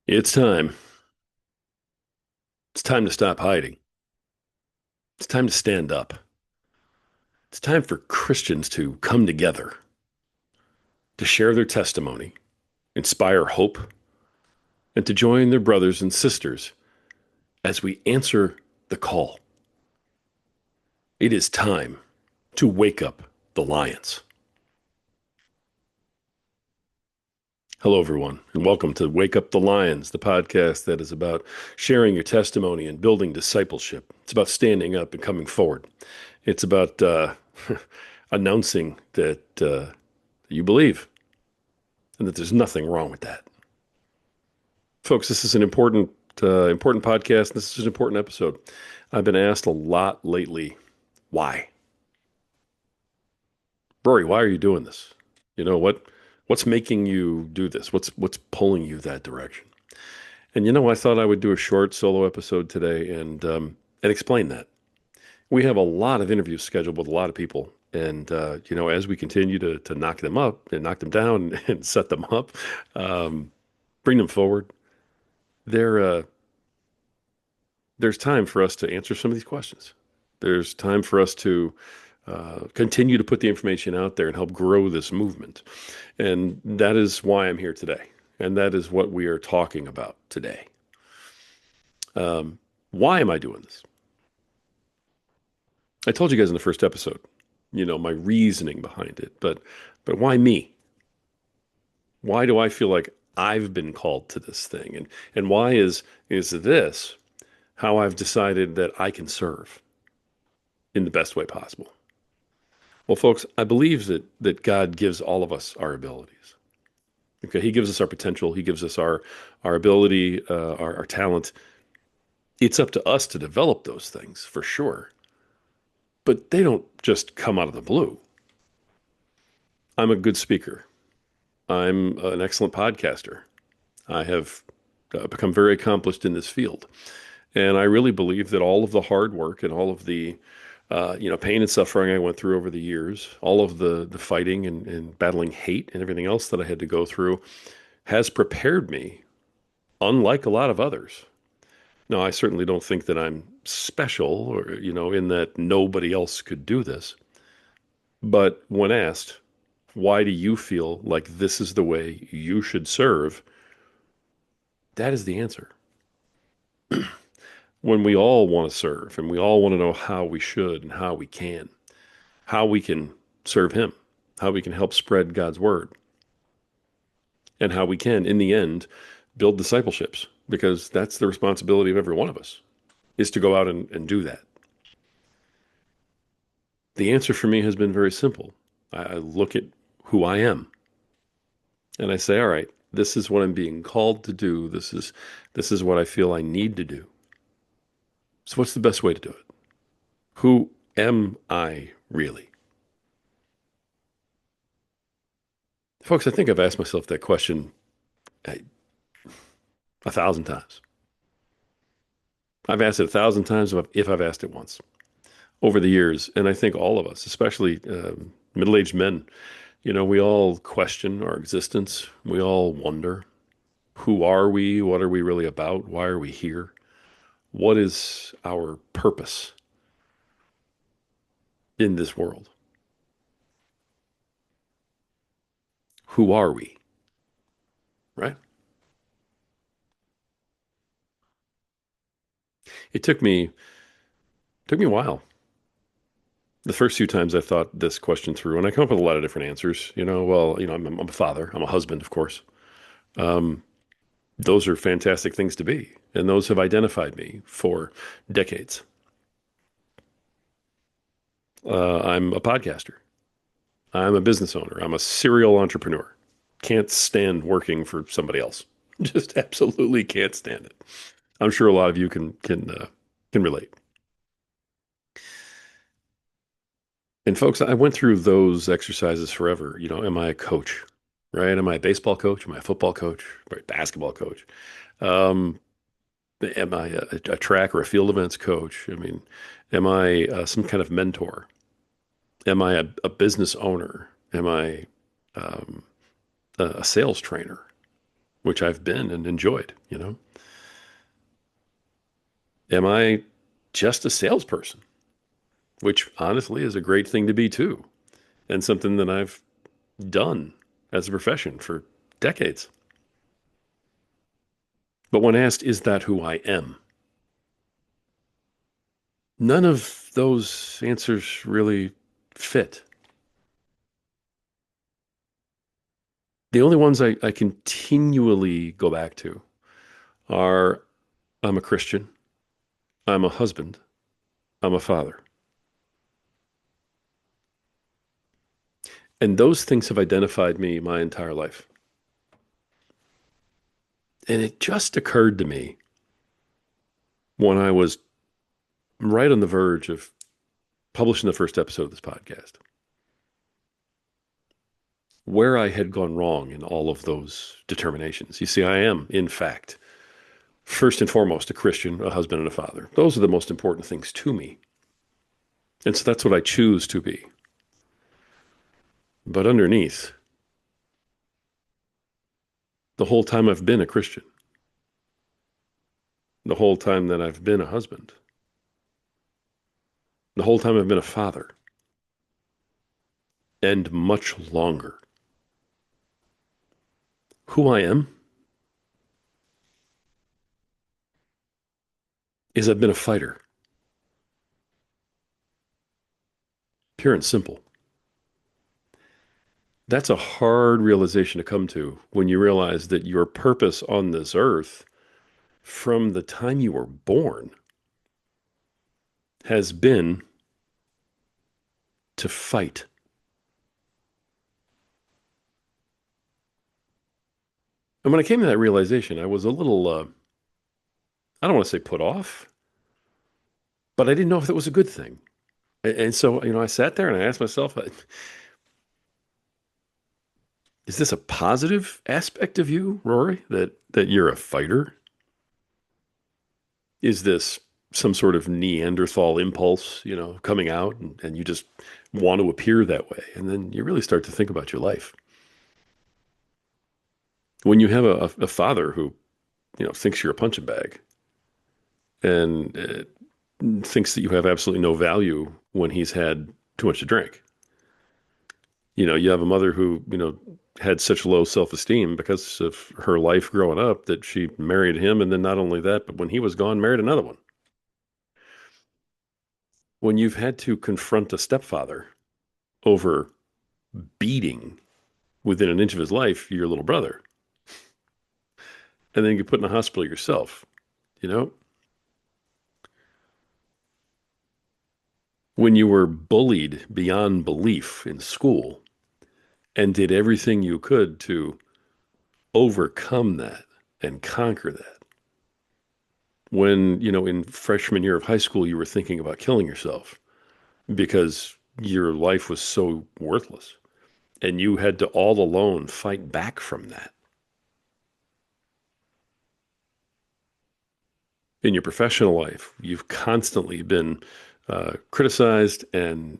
It's time. It's time to stop hiding. It's time to stand up. It's time for Christians to come together, to share their testimony, inspire hope, and to join their brothers and sisters as we answer the call. It is time to wake up the lions. Hello, everyone, and welcome to Wake Up the Lions, the podcast that is about sharing your testimony and building discipleship. It's about standing up and coming forward. It's about announcing that you believe and that there's nothing wrong with that. Folks, this is an important podcast. This is an important episode. I've been asked a lot lately, why? Rory, why are you doing this? You know what's making you do this? What's pulling you that direction? And I thought I would do a short solo episode today and explain that. We have a lot of interviews scheduled with a lot of people, and as we continue to knock them up and knock them down and set them up, bring them forward, there there's time for us to answer some of these questions. There's time for us to continue to put the information out there and help grow this movement. And that is why I'm here today. And that is what we are talking about today. Why am I doing this? I told you guys in the first episode, my reasoning behind it, but why me? Why do I feel like I've been called to this thing? And why is this how I've decided that I can serve in the best way possible? Well, folks, I believe that God gives all of us our abilities. Okay, He gives us our potential. He gives us our ability, our talent. It's up to us to develop those things for sure. But they don't just come out of the blue. I'm a good speaker. I'm an excellent podcaster. I have become very accomplished in this field. And I really believe that all of the hard work and all of the pain and suffering I went through over the years, all of the fighting and battling hate and everything else that I had to go through has prepared me, unlike a lot of others. Now, I certainly don't think that I'm special or, in that nobody else could do this. But when asked, why do you feel like this is the way you should serve? That is the answer. When we all want to serve and we all want to know how we should and how we can serve Him, how we can help spread God's word, and how we can, in the end, build discipleships, because that's the responsibility of every one of us, is to go out and do that. The answer for me has been very simple. I look at who I am and I say, all right, this is what I'm being called to do. This is what I feel I need to do. So what's the best way to do it? Who am I really? Folks, I think I've asked myself that question uh, 1,000 times. I've asked it 1,000 times if I've asked it once over the years. And I think all of us, especially middle-aged men, we all question our existence. We all wonder, who are we? What are we really about? Why are we here? What is our purpose in this world? Who are we? Right? It took me a while. The first few times I thought this question through, and I come up with a lot of different answers. I'm a father. I'm a husband, of course. Um, those are fantastic things to be, and those have identified me for decades. I'm a podcaster. I'm a business owner. I'm a serial entrepreneur. Can't stand working for somebody else. Just absolutely can't stand it. I'm sure a lot of you can relate. And folks, I went through those exercises forever. Am I a coach? Right? Am I a baseball coach? Am I a football coach? Right, basketball coach? Um, am I a track or a field events coach? I mean, am I some kind of mentor? Am I a business owner? Am I um, a sales trainer? which I've been and enjoyed, you know? Am I just a salesperson, which honestly is a great thing to be too, and something that I've done as a profession for decades. But when asked, is that who I am? None of those answers really fit. The only ones I continually go back to are I'm a Christian, I'm a husband, I'm a father. And those things have identified me my entire life. And it just occurred to me when I was right on the verge of publishing the first episode of this podcast where I had gone wrong in all of those determinations. You see, I am, in fact, first and foremost, a Christian, a husband, and a father. Those are the most important things to me. And so that's what I choose to be. But underneath, the whole time I've been a Christian, the whole time that I've been a husband, the whole time I've been a father, and much longer, who I am is I've been a fighter, pure and simple. That's a hard realization to come to when you realize that your purpose on this earth from the time you were born has been to fight. And when I came to that realization, I was a little, I don't want to say put off, but I didn't know if that was a good thing. And so, I sat there and I asked myself, is this a positive aspect of you, Rory, that you're a fighter? Is this some sort of Neanderthal impulse, coming out and you just want to appear that way? And then you really start to think about your life. When you have a father who, thinks you're a punching bag and thinks that you have absolutely no value when he's had too much to drink. You have a mother who, had such low self-esteem because of her life growing up that she married him. And then not only that, but when he was gone, married another one. When you've had to confront a stepfather over beating within an inch of his life your little brother, and then you get put in a hospital yourself, you know, when you were bullied beyond belief in school and did everything you could to overcome that and conquer that. When, in freshman year of high school, you were thinking about killing yourself because your life was so worthless and you had to all alone fight back from that. In your professional life, you've constantly been criticized and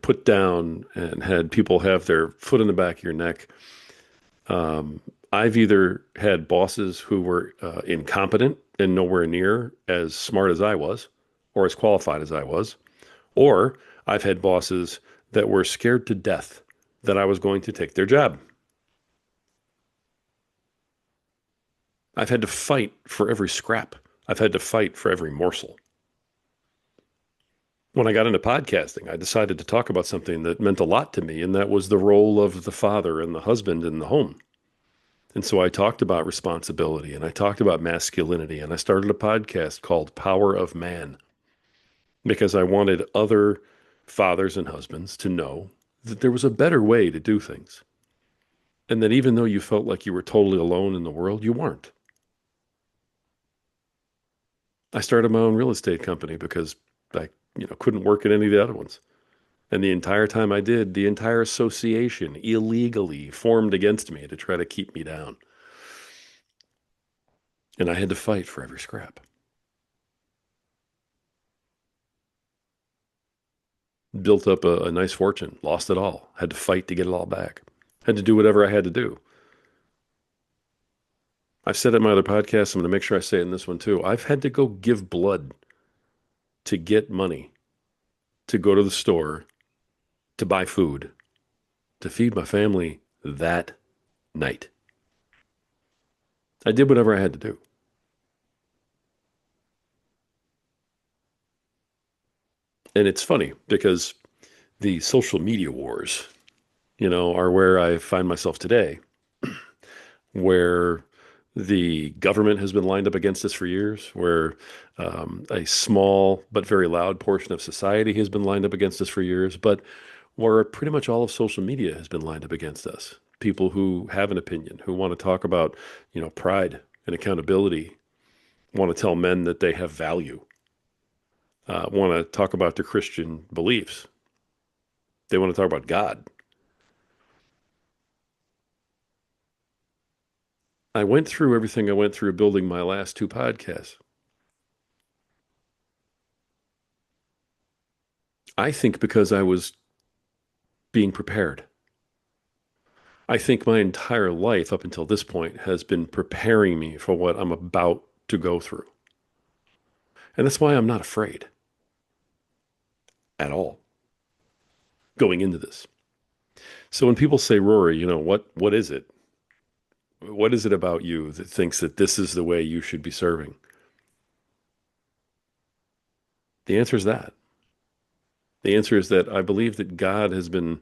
put down and had people have their foot in the back of your neck. I've either had bosses who were incompetent and nowhere near as smart as I was or as qualified as I was, or I've had bosses that were scared to death that I was going to take their job. I've had to fight for every scrap. I've had to fight for every morsel. When I got into podcasting, I decided to talk about something that meant a lot to me, and that was the role of the father and the husband in the home. And so I talked about responsibility and I talked about masculinity, and I started a podcast called Power of Man because I wanted other fathers and husbands to know that there was a better way to do things. And that even though you felt like you were totally alone in the world, you weren't. I started my own real estate company because I, couldn't work at any of the other ones. And the entire time I did, the entire association illegally formed against me to try to keep me down. And I had to fight for every scrap. Built up a nice fortune, lost it all, had to fight to get it all back, had to do whatever I had to do. I've said it in my other podcasts. I'm going to make sure I say it in this one too. I've had to go give blood to get money, to go to the store, to buy food, to feed my family that night. I did whatever I had to do. And it's funny because the social media wars, are where I find myself today, where the government has been lined up against us for years, where a small but very loud portion of society has been lined up against us for years, but where pretty much all of social media has been lined up against us. People who have an opinion, who want to talk about, pride and accountability, want to tell men that they have value, want to talk about their Christian beliefs. They want to talk about God. I went through everything I went through building my last two podcasts. I think because I was being prepared. I think my entire life up until this point has been preparing me for what I'm about to go through. And that's why I'm not afraid at all going into this. So when people say, Rory, what is it? What is it about you that thinks that this is the way you should be serving? The answer is that. The answer is that I believe that God has been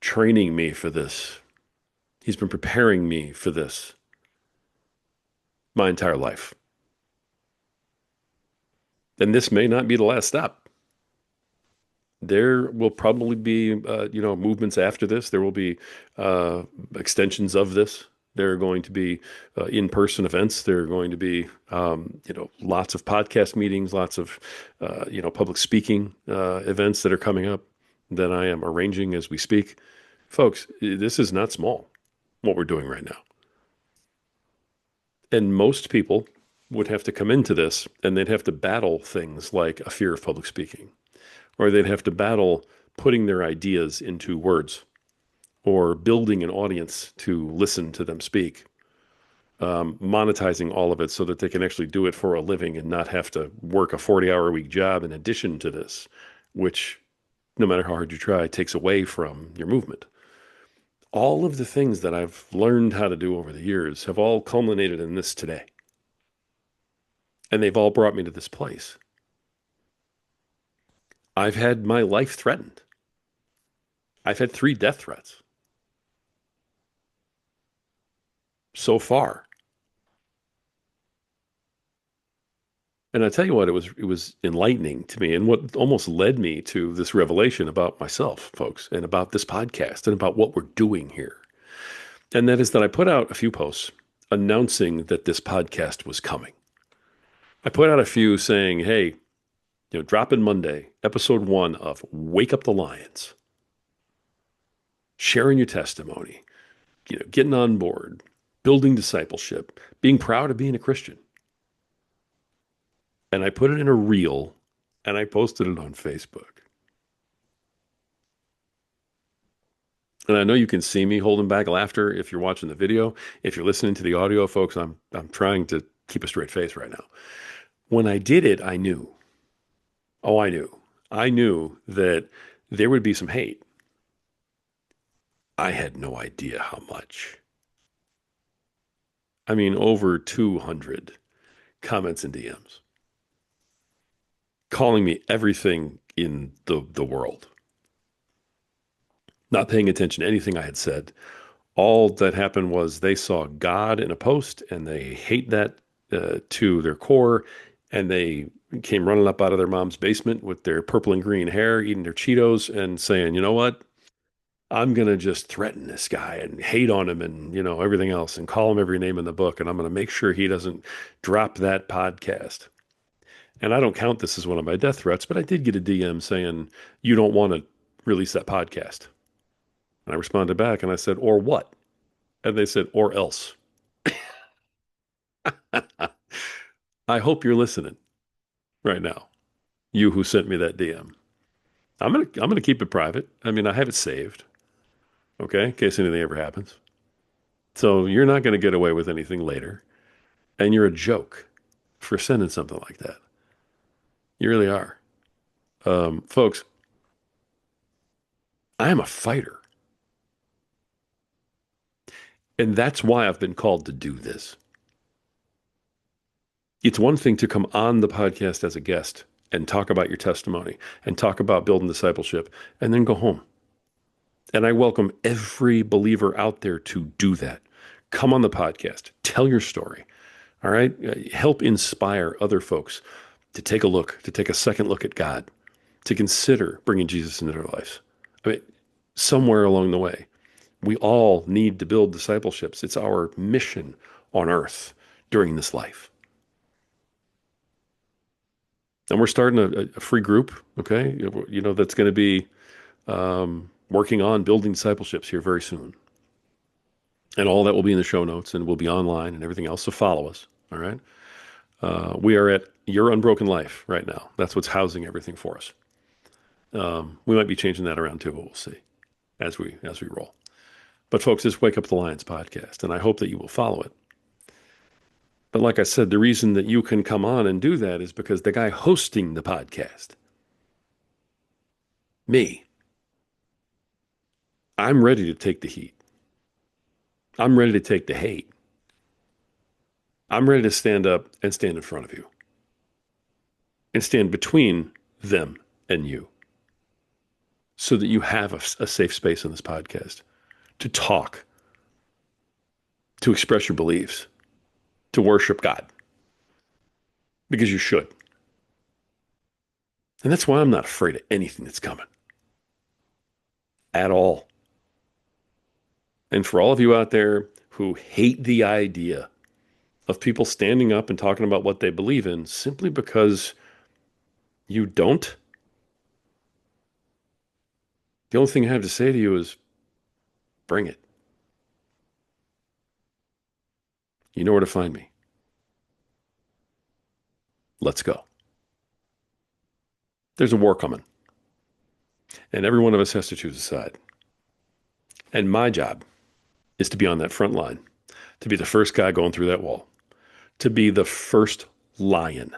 training me for this. He's been preparing me for this my entire life. And this may not be the last stop. There will probably be, movements after this. There will be extensions of this. There are going to be in-person events. There are going to be, lots of podcast meetings, lots of, public speaking events that are coming up that I am arranging as we speak. Folks, this is not small, what we're doing right now. And most people would have to come into this and they'd have to battle things like a fear of public speaking, or they'd have to battle putting their ideas into words or building an audience to listen to them speak, monetizing all of it so that they can actually do it for a living and not have to work a 40-hour a week job in addition to this, which, no matter how hard you try, takes away from your movement. All of the things that I've learned how to do over the years have all culminated in this today. And they've all brought me to this place. I've had my life threatened. I've had 3 death threats so far. And I tell you what, it was enlightening to me and what almost led me to this revelation about myself, folks, and about this podcast and about what we're doing here. And that is that I put out a few posts announcing that this podcast was coming. I put out a few saying, hey, drop in Monday, episode 1 of Wake Up the Lions, sharing your testimony, getting on board, building discipleship, being proud of being a Christian. And I put it in a reel and I posted it on Facebook. And I know you can see me holding back laughter if you're watching the video. If you're listening to the audio, folks, I'm trying to keep a straight face right now. When I did it, I knew. Oh, I knew. I knew that there would be some hate. I had no idea how much. I mean, over 200 comments and DMs calling me everything in the world, not paying attention to anything I had said. All that happened was they saw God in a post and they hate that to their core. And they came running up out of their mom's basement with their purple and green hair, eating their Cheetos and saying, you know what? I'm going to just threaten this guy and hate on him and, everything else and call him every name in the book. And I'm going to make sure he doesn't drop that podcast. And I don't count this as one of my death threats, but I did get a DM saying, you don't want to release that podcast. And I responded back and I said, or what? And they said, or else. I hope you're listening right now, you who sent me that DM. I'm gonna keep it private. I mean, I have it saved, okay, in case anything ever happens. So you're not going to get away with anything later. And you're a joke for sending something like that. You really are. Folks, I am a fighter. And that's why I've been called to do this. It's one thing to come on the podcast as a guest and talk about your testimony and talk about building discipleship and then go home. And I welcome every believer out there to do that. Come on the podcast, tell your story. All right. Help inspire other folks to take a look, to take a second look at God, to consider bringing Jesus into their lives. I mean, somewhere along the way, we all need to build discipleships. It's our mission on earth during this life. And we're starting a free group, okay? That's going to be working on building discipleships here very soon. And all that will be in the show notes and will be online and everything else. So follow us, all right? We are at Your Unbroken Life right now. That's what's housing everything for us. We might be changing that around too, but we'll see as we roll. But folks, this Wake Up the Lions podcast, and I hope that you will follow it. But like I said, the reason that you can come on and do that is because the guy hosting the podcast, me, I'm ready to take the heat. I'm ready to take the hate. I'm ready to stand up and stand in front of you and stand between them and you so that you have a safe space in this podcast to talk, to express your beliefs, to worship God, because you should. And that's why I'm not afraid of anything that's coming at all. And for all of you out there who hate the idea of people standing up and talking about what they believe in simply because you don't, the only thing I have to say to you is bring it. You know where to find me. Let's go. There's a war coming, and every one of us has to choose a side. And my job is to be on that front line, to be the first guy going through that wall, to be the first lion,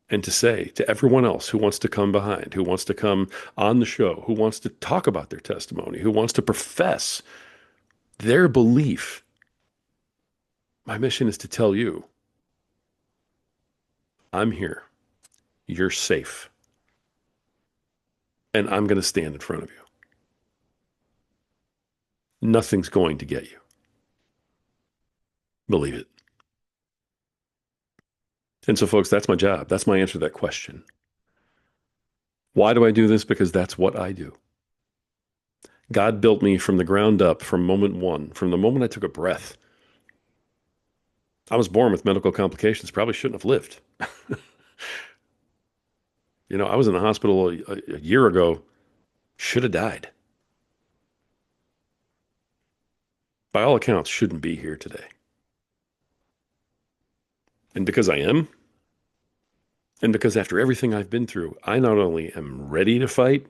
and to say to everyone else who wants to come behind, who wants to come on the show, who wants to talk about their testimony, who wants to profess their belief, my mission is to tell you, I'm here, you're safe, and I'm going to stand in front of you. Nothing's going to get you. Believe it. And so, folks, that's my job. That's my answer to that question. Why do I do this? Because that's what I do. God built me from the ground up, from moment one, from the moment I took a breath. I was born with medical complications, probably shouldn't have lived. I was in the hospital a year ago, should have died. By all accounts, shouldn't be here today. And because I am, and because after everything I've been through, I not only am ready to fight,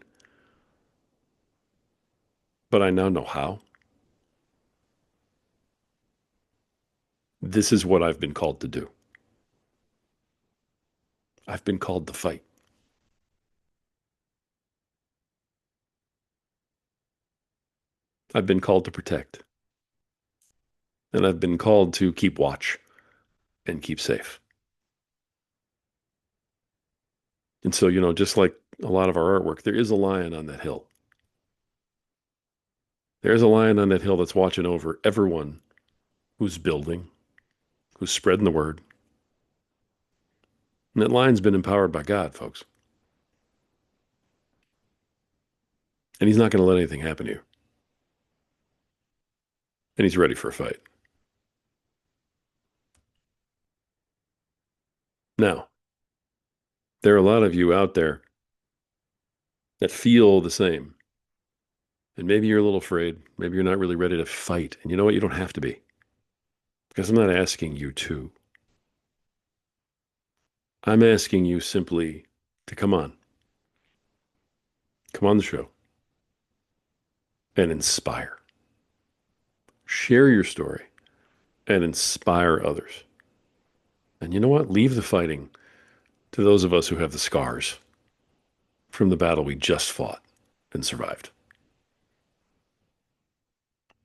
but I now know how. This is what I've been called to do. I've been called to fight. I've been called to protect. And I've been called to keep watch and keep safe. And so, just like a lot of our artwork, there is a lion on that hill. There's a lion on that hill that's watching over everyone who's building, who's spreading the word. And that lion's been empowered by God, folks. And he's not going to let anything happen to you. And he's ready for a fight. Now, there are a lot of you out there that feel the same. And maybe you're a little afraid. Maybe you're not really ready to fight. And you know what? You don't have to be. Because I'm not asking you to. I'm asking you simply to come on. Come on the show and inspire. share your story, and inspire others. And you know what? Leave the fighting to those of us who have the scars from the battle we just fought and survived.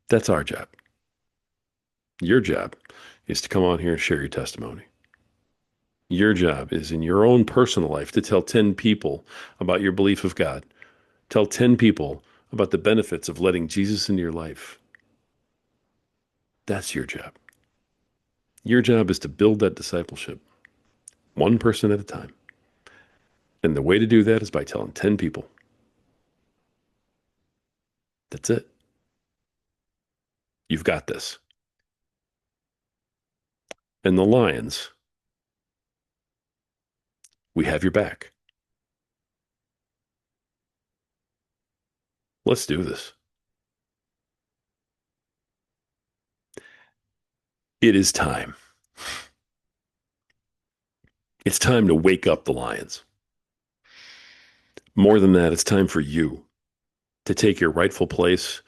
That's our job. Your job is to come on here and share your testimony. Your job is in your own personal life to tell 10 people about your belief of God. Tell 10 people about the benefits of letting Jesus into your life. That's your job. Your job is to build that discipleship one person at a time. And the way to do that is by telling 10 people. That's it. You've got this. And the Lions, we have your back. Let's do this. It is time. It's time to wake up the Lions. More than that, it's time for you to take your rightful place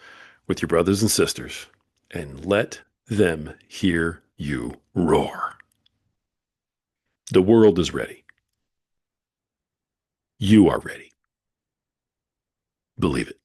with your brothers and sisters and let them hear you roar. The world is ready. You are ready. Believe it.